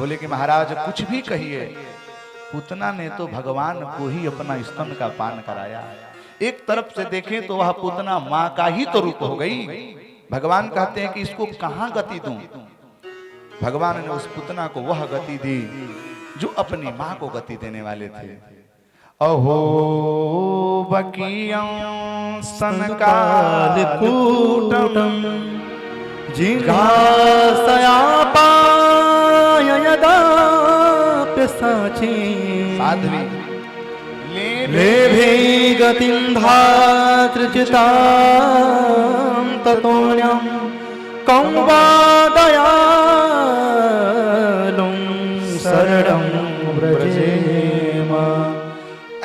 बोले कि महाराज कुछ भी कहिए, पूतना ने तो भगवान को ही अपना स्तन का पान कराया। एक तरफ से देखें तो वह पूतना माँ का ही तो रूप हो गई। भगवान कहते हैं कि इसको कहां गति दूं। भगवान ने उस पूतना को वह गति दी जो अपनी माँ को गति देने वाले थे। अहो बकियं सनकालकूटं जिघासयापाय यदा पिशाची साध्वी लेभे गतिं धातृचितां ततोऽन्यं कं वा दयालुं शरणं व्रजेम।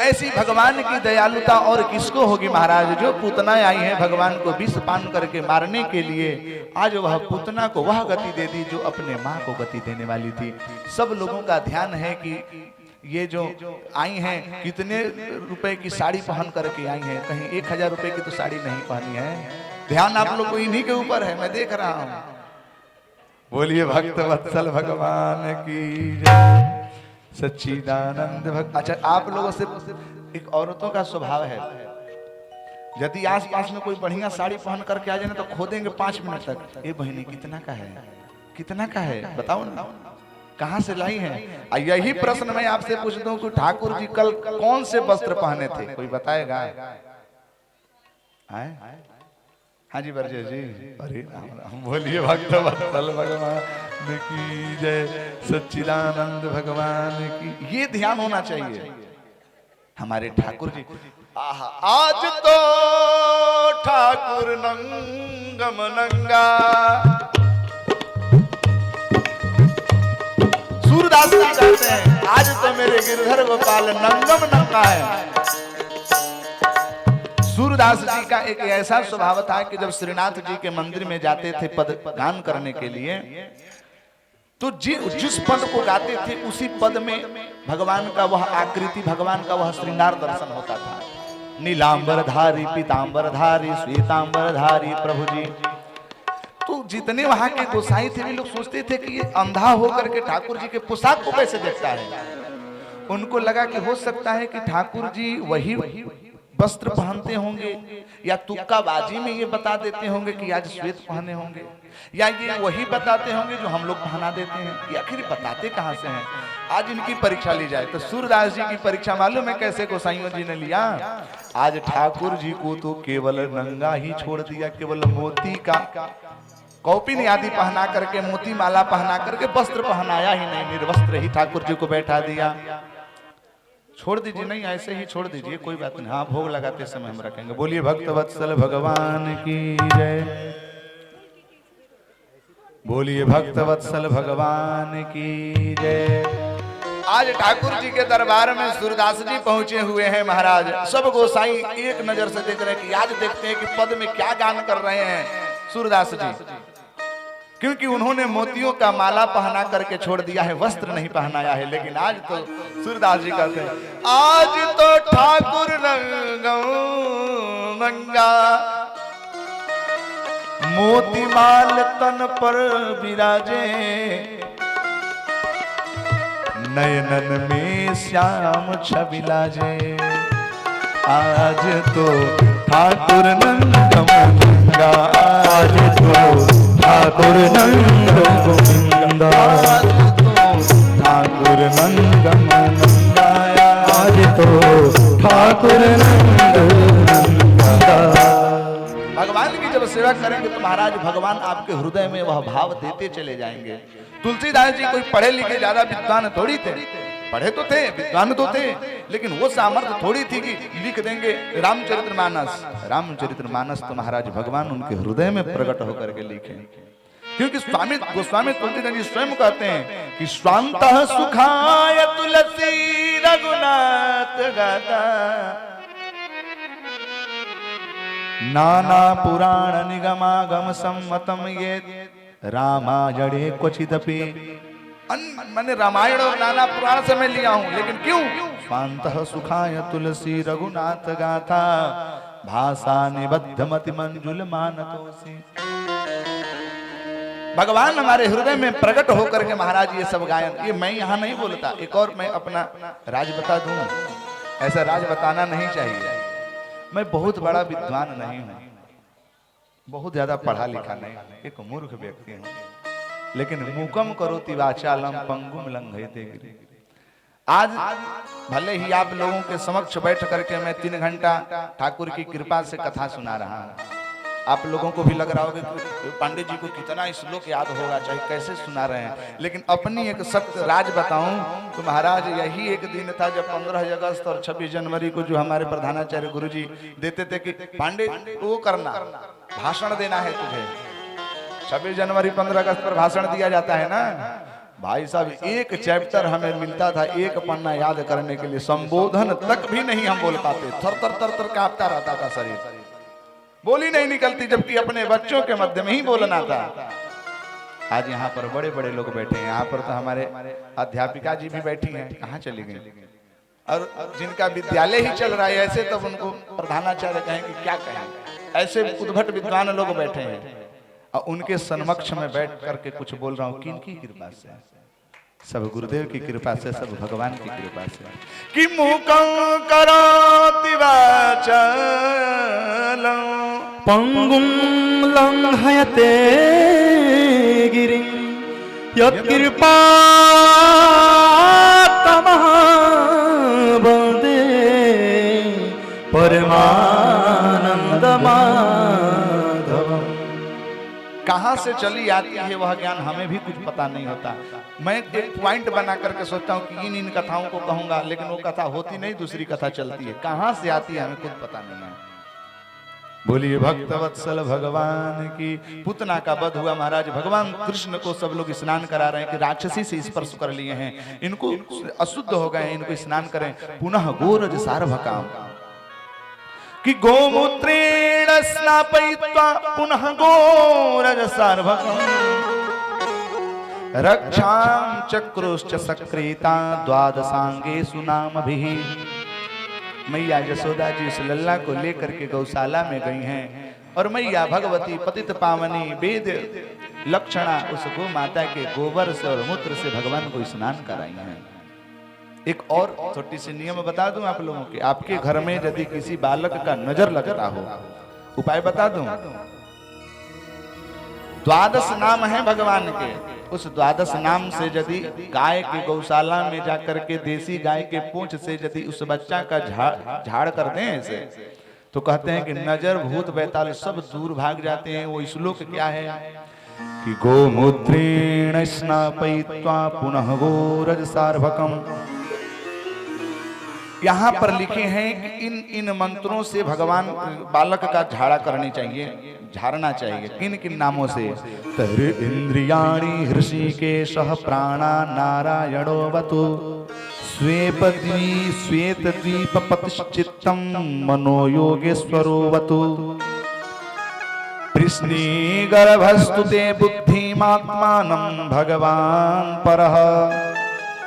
ऐसी भगवान की दयालुता और किसको होगी महाराज। जो पूतनाएं आई हैं भगवान को विष पान करके मारने के लिए, आज वह पूतना को वह गति दे दी जो अपने माँ को गति देने वाली थी। सब लोगों का ध्यान है कि ये जो आई हैं कितने रुपए की साड़ी पहन करके आई हैं। कहीं 1000 रुपए की तो साड़ी नहीं पहनी है। ध्यान आप लोग को इन्हीं के ऊपर है, मैं देख रहा हूँ। बोलिए भक्त वत्सल भगवान की सच्चिदानंद भक्त। अच्छा, आप लोगों से एक औरतों का स्वभाव है, यदि आसपास में कोई बढ़िया साड़ी पहन करके आ जाए ना तो खोदेंगे 5 मिनट तक। ये बहनी कितना का है, कितना का है बताओ ना, कहां से लाई है। यही प्रश्न मैं आपसे पूछता हूँ कि ठाकुर जी कल कौन से वस्त्र पहने थे, कोई बताएगा? हाँ जी बरजे जी। अरे हम बोलिए भक्त वत्सल भगवान की जय, सच्चिदानंद भगवान की। ये ध्यान होना चाहिए हमारे ठाकुर जी। आज तो ठाकुर नंगम नंगा, सूरदास जी कहते हैं आज तो मेरे गिरधर गोपाल नंगम नंगा है। सूरदास जी का एक ऐसा स्वभाव था कि जब श्रीनाथ जी के मंदिर में जाते थे पद गान करने के लिए, तो जिस पद को गाते थे उसी पद में भगवान का वह आकृति, भगवान का वह श्रृंगार दर्शन होता था। नीलांबरधारी पीतांबरधारी श्वेतांबरधारी प्रभु जी। तो जितने वहां के गोसाई थे वे लोग सोचते थे कि ये अंधा होकर के ठाकुर जी के पोशाक को कैसे देखता है। उनको लगा कि हो सकता है कि ठाकुर जी वही वस्त्र पहनते होंगे, या तुक्का बाजी में ये बता देते होंगे कि आज श्वेत पहने होंगे, या ये वही बताते होंगे जो हम लोग पहना देते हैं, या आखिर बताते कहां से हैं। आज इनकी परीक्षा ली जाए तो सूरदास जी की परीक्षा मालूम है कैसे गोसाइयों जी ने लिया। आज ठाकुर जी को तो केवल नंगा ही छोड़ दिया, केवल मोती का कौपिन आदि पहना करके, मोती माला पहना करके, वस्त्र पहनाया ही नहीं, निर्वस्त्र ही ठाकुर जी को बैठा दिया। छोड़ दीजिए, नहीं ऐसे ही छोड़ दीजिए, कोई बात नहीं। हाँ, भोग लगाते समय हम रखेंगे। बोलिए भक्त वत्सल भगवान की जय, बोलिए भक्त वत्सल भगवान की जय। आज ठाकुर जी के दरबार में सूरदास जी पहुंचे हुए हैं महाराज। सब गोसाई एक नजर से देख रहे हैं कि आज देखते हैं कि पद में क्या गान कर रहे हैं सूरदास जी, क्योंकि उन्होंने मोतियों का माला पहना करके छोड़ दिया है, वस्त्र नहीं पहनाया है। लेकिन आज तो सूरदास जी कहते हैं आज तो ठाकुर नंगा, मोती माल तन पर विराजे, नयनन में श्याम छवि लाजे। आज तो ठाकुर नंगम नंगा, आज तो ठाकुर नंगम गोविंदा, ठाकुर नंगम नंगा, आज तो ठाकुर नंगम नंगा। भगवान की जब सेवा करेंगे तो महाराज भगवान आपके हृदय में वह भाव देते चले जाएंगे। तुलसीदास जी कोई पढ़े लिखे ज्यादा विद्वान थोड़ी थे, पढ़े तो थे, विद्वान तो थे, लेकिन वो सामर्थ्य थोड़ी थी कि लिख देंगे रामचरितमानस। रामचरितमानस तो महाराज भगवान उनके हृदय में प्रकट होकर के लिखे, क्योंकि स्वामी गोस्वामी तुलसीदास जी स्वयं कहते हैं कि स्वांतः सुखाय तुलसी रघुनाथ गाता, नाना पुराण निगमागम सम्मतम ये रामायणे क्वचिदपि। मैंने रामायण और नाना पुराण से मैं लिया हूं, लेकिन क्यों? स्वांतः सुखाय तुलसी रघुनाथ गाथा, भाषा निबद्ध मति मंजुल मानतोसी। भगवान हमारे हृदय में प्रकट होकर के महाराज ये सब गायन, ये मैं यहाँ नहीं बोलता। एक और मैं अपना राज बता दूं, ऐसा राज बताना नहीं चाहिए। मैं बहुत बड़ा विद्वान नहीं हूँ, बहुत ज्यादा पढ़ा लिखा नहीं, एक मूर्ख व्यक्ति हूँ, लेकिन मूकम करोति वाचालम पंगुम लंघयते गिरि। आज भले ही आप लोगों के समक्ष बैठ करके मैं 3 घंटा ठाकुर की कृपा से कथा सुना रहा हूँ। आप लोगों को भी लग रहा होगा कि पांडे जी को कितना श्लोक याद होगा, चाहे कैसे सुना रहे हैं, लेकिन अपनी एक सख्त राज बताऊं तो महाराज यही एक दिन था जब 15 अगस्त और 26 जनवरी को जो हमारे प्रधानाचार्य गुरु जी देते थे कि पांडे वो करना, भाषण देना है तुझे। 26 जनवरी 15 अगस्त पर भाषण दिया जाता है ना भाई साहब, एक चैप्टर हमें मिलता था, एक पन्ना याद करने के लिए, संबोधन तक भी नहीं हम बोल पाते, थर थर थर थर कांपता रहता था शरीर, बोली नहीं निकलती, जबकि अपने बच्चों के मध्य में ही बोलना था। आज यहाँ पर बड़े बड़े लोग बैठे हैं, यहाँ पर तो हमारे अध्यापिका जी भी बैठी हैं, कहाँ चली गई, और जिनका विद्यालय ही चल रहा है, ऐसे तब उनको प्रधानाचार्य कहेंगे क्या कहें, ऐसे उद्भट विद्वान लोग बैठे हैं, और उनके समक्ष में बैठ करके कुछ बोल रहा हूँ, किनकी कृपा से? सब गुरुदेव की कृपा से, सब भगवान की कृपा से। कि मूकं करोति वाचालं पंगुं लंघयते गिरिं यत्कृपात्तमः वन्दे परमानंदमाधवम्। कहाँ से चली आती है वह ज्ञान हमें भी कुछ पता नहीं होता। मैं एक पॉइंट बना करके सोचता हूँ कि इन कथाओं को कहूंगा, लेकिन वो कथा होती नहीं, दूसरी कथा चलती है, कहाँ से आती है हमें कुछ पता नहीं है। बोलिए भक्तवत्सल भगवान की। पूतना का वध हुआ महाराज, भगवान कृष्ण को सब लोग स्नान करा रहे हैं कि राक्षसी से स्पर्श कर लिए हैं, इनको अशुद्ध हो गए, इनको स्नान करें। पुनः गोरज सार्वकाम कि गोमूत्रेण स्नापयित्वा पुनः गोरज सार्वकाम रक्षां चक्रुश्च सक्रीता द्वादशांगे सुनामभिः। मैया यशोदा जी उस लल्ला को लेकर के गौशाला में गई हैं, और मैया भगवती पतित पावनी वेद लक्षणा उस गो माता के गोबर से और मूत्र से भगवान को स्नान कराई हैं। एक और छोटी सी नियम बता दूं आप लोगों के, आपके घर में यदि किसी बालक का नजर लगता हो, उपाय बता दूं, 12 नाम है भगवान के, उस 12 नाम से यदि गाय की गौशाला में जाकर के देसी गाय के पूंछ से यदि उस बच्चा का झाड़ कर दें ऐसे, तो कहते हैं कि नजर भूत बैताल सब दूर भाग जाते हैं। वो श्लोक क्या है कि गोमूत्रेण स्नापयित्वा पुनः गोरज सार्वकम। यहाँ पर लिखे हैं कि इन मंत्रों से भगवान बालक का झाड़ा करनी चाहिए, झाड़ना चाहिए। किन किन नामों से? तर इंद्रियाणि हृषिकेशः प्राणा नारायणोऽवतु श्वेतद्वीपपतिश्चित्तं मनो योगेश्वरोऽवतु वृष्णिगर्भस्तु ते बुद्धिमात्मानं भगवान् परः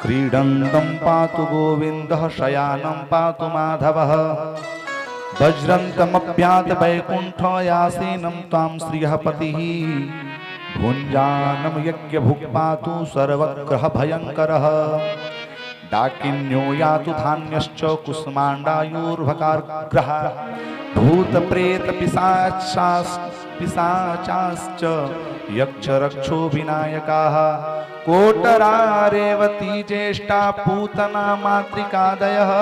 क्रीडन्तं पातु गोविन्दः शयानं पातु माधवः वज्रन्तमप्यात वैकुण्ठयासीनं त्वां श्रियः पतिः भुञ्जानं यज्ञभुक् पातु सर्वग्रह भयङ्करः डाकिन्यो यातु धान्यश्च कुष्माण्डायुर्भकाग्रः भूतप्रेतपिशाचाश्च यक्षरक्षो विनायकाः कोटरा रेवती ज्येष्ठा पूतना मातृकादयः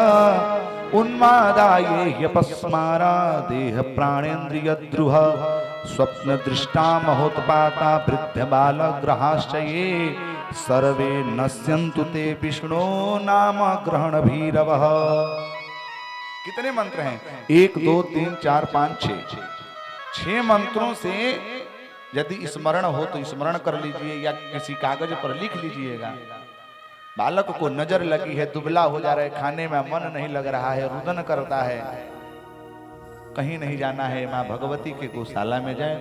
उन्मादाये ह्यपस्मारा देह प्राणेन्द्रियद्रुह स्वप्नदृष्टा महोत्पाता वृद्धबालग्रहाश्च ये सर्वे नश्यन्तु ते विष्णो नाम ग्रहण भीरवः। कितने मंत्र हैं? 1 2 3 4 5 6 मंत्रों से यदि स्मरण हो तो स्मरण कर लीजिए, या किसी कागज पर लिख लीजिएगा। बालक को नजर लगी है, दुबला हो जा रहा है, खाने में मन नहीं लग रहा है, रुदन करता है, कहीं नहीं जाना है, माँ भगवती के गौशाला में जाए,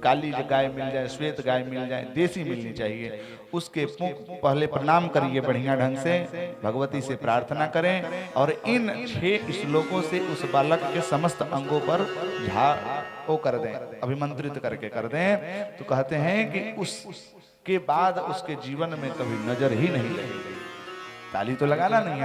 काली गाय मिल जाए, श्वेत गाय मिल जाए, देसी मिलनी चाहिए, उसके पहले प्रणाम करिए बढ़िया ढंग से, भगवती से प्रार्थना करें और इन 6 श्लोकों से उस बालक के समस्त अंगों पर वो कर दें, अभिमंत्रित करके कर दें। तो कहते हैं कि उसके बाद उसके जीवन में कभी नजर ही नहीं लगेगी। ताली तो लगाना नहीं है।